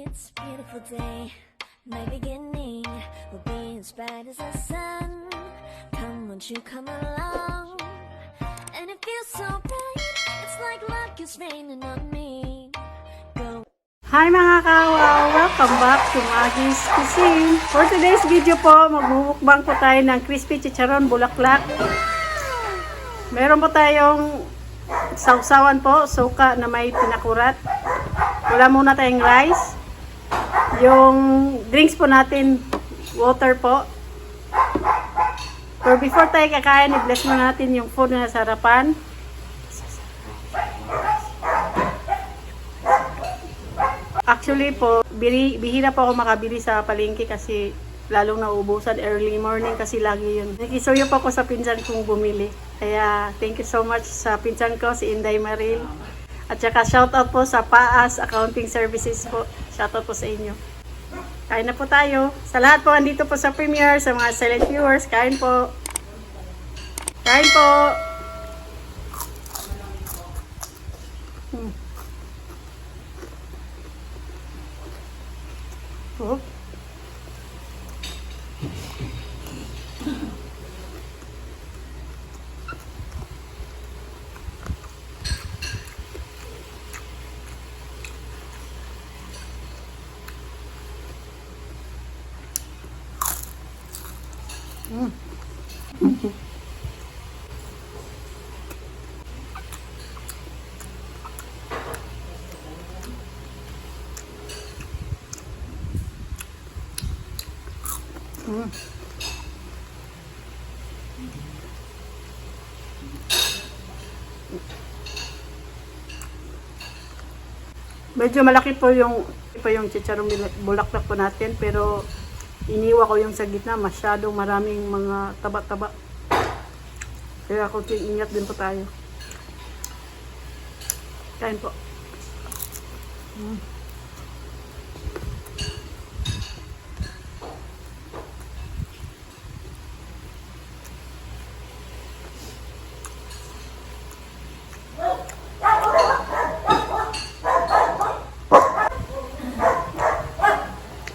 It's a beautiful day. My beginning will be as bright as the sun. Come, won't you come along? And it feels so bright. It's like love is raining on me. Go. Hi mga kawaw! Welcome back to Maggie's Cuisine. For today's video po, magmumukbang po tayo ng crispy chicharon bulaklak. Meron po tayong sausawan po, suka na may pinakurat. Wala muna tayong rice. Yung drinks po natin, water po. Pero before tayo kakain, i-bless muna natin yung food na nasa harapan. Actually po, bihira po ako makabili sa palengke kasi lalong nauubusan early morning kasi lagi yun. Nakisuyo po ako sa pinsan kong bumili. Kaya thank you so much sa pinsan ko, si Inday Maril. At saka shoutout po sa PAAS Accounting Services po. Shoutout po sa inyo. Kain na po tayo. Sa lahat po andito po sa premiere, sa mga silent viewers, kain po. Kain po. Oh. Medyo malaki po yung chicharong bulaklak po natin, pero iniwa ko yung sa gitna, masyadong maraming mga taba-taba. Kaya kunting ingat din po tayo. Kain po.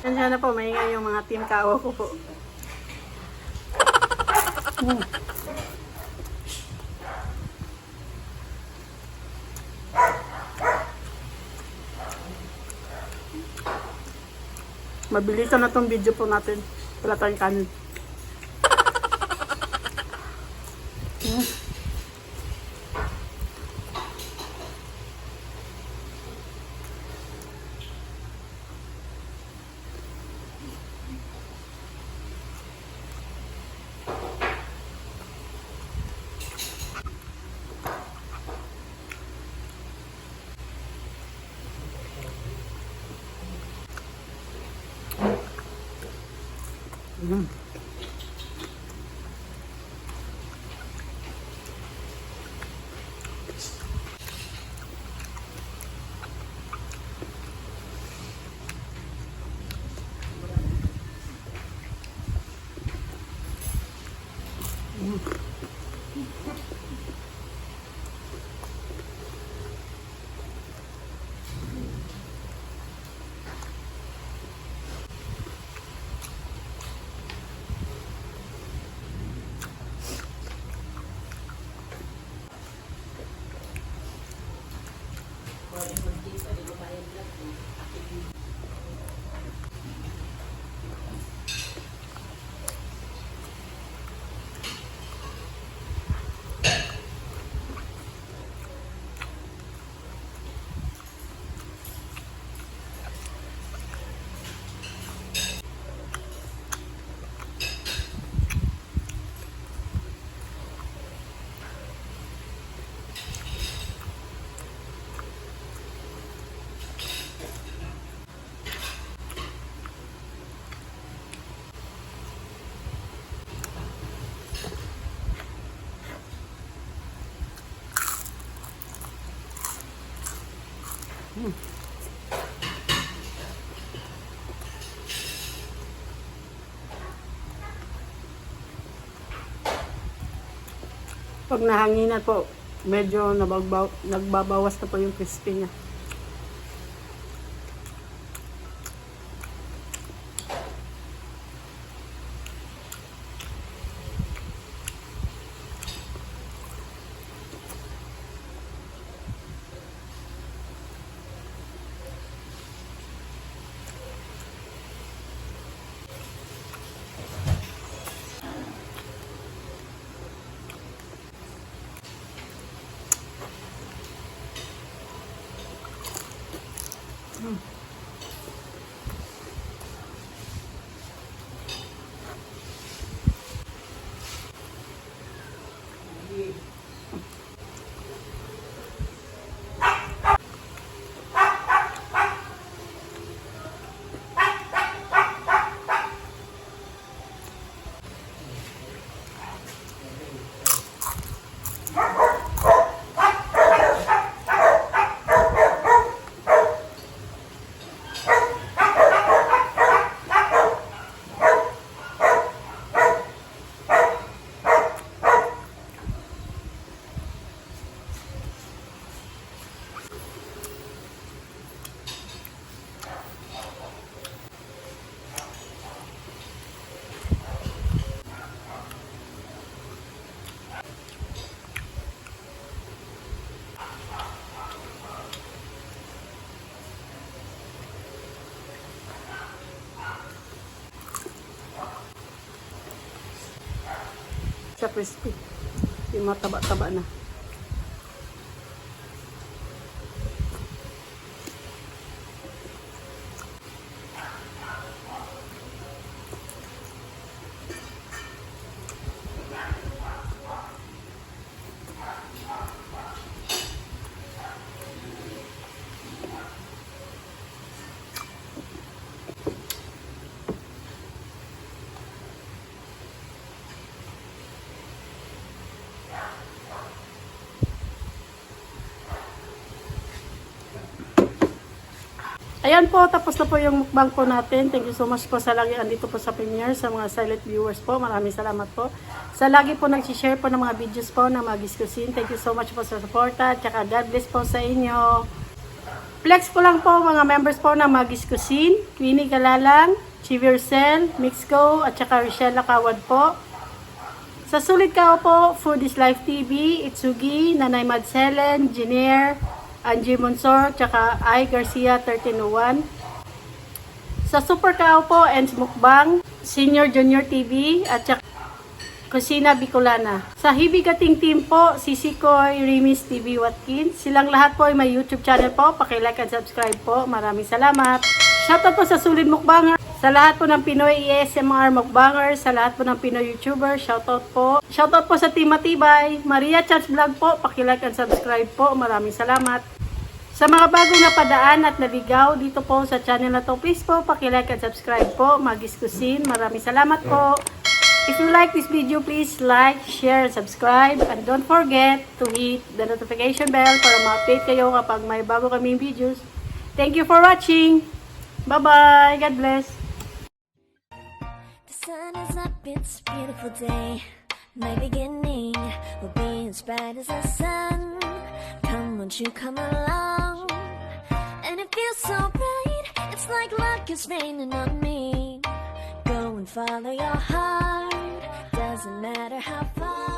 Nandiyan na po, maingay yung mga team kawa ko po. Mabilisan na tong video po natin. Wala tayong kanin. Pag nahanginan po, medyo nagbabawas na po yung crispy niya. crispy. Yung mataba-taba na. Ayan po, tapos na po yung mukbang po natin. Thank you so much po sa lagi andito po sa premiere, sa mga silent viewers po. Maraming salamat po. Sa lagi po nag-share po ng mga videos po ng mga Giscusin. Thank you so much po sa suporta. Tsaka God bless po sa inyo. Flex ko lang po mga members po ng mga Giscusin. Queenie Galalang, Chivircel, Mixco, at tsaka Rochelle Kawad po. Sa Sulit Kao po, Food is Life TV, Itsugi, Nanay Madselen, Jenier, Angie Monsor, tsaka I. Garcia 1301. Sa Super Kao po, Ens Mukbang, Senior Junior TV, at tsaka Kusina Bicolana. Sa Hibigating Team po, Sisikoy, Rimis TV Watkins. Silang lahat po ay may YouTube channel po. Paki-like and subscribe po. Maraming salamat. Shoutout po sa Sulit Mukbanger. Sa lahat po ng Pinoy ASMR Mukbanger, sa lahat po ng Pinoy YouTuber, shoutout po. Shoutout po sa Team Matibay, Maria Chats Vlog po, paki-like and subscribe po. Maraming salamat. Sa mga bagong napadaan at naligaw dito po sa channel na to, please po, paki-like and subscribe po. Magiskusin, maraming salamat po. If you like this video, please like, share, and subscribe. And don't forget to hit the notification bell para ma-update kayo kapag may bago kaming videos. Thank you for watching. Bye-bye. God bless. The sun is up, it's a beautiful day. My beginning will be as bright as the sun. Come, won't you come along? And it feels so bright, it's like luck is raining on me. Go and follow your heart, doesn't matter how far.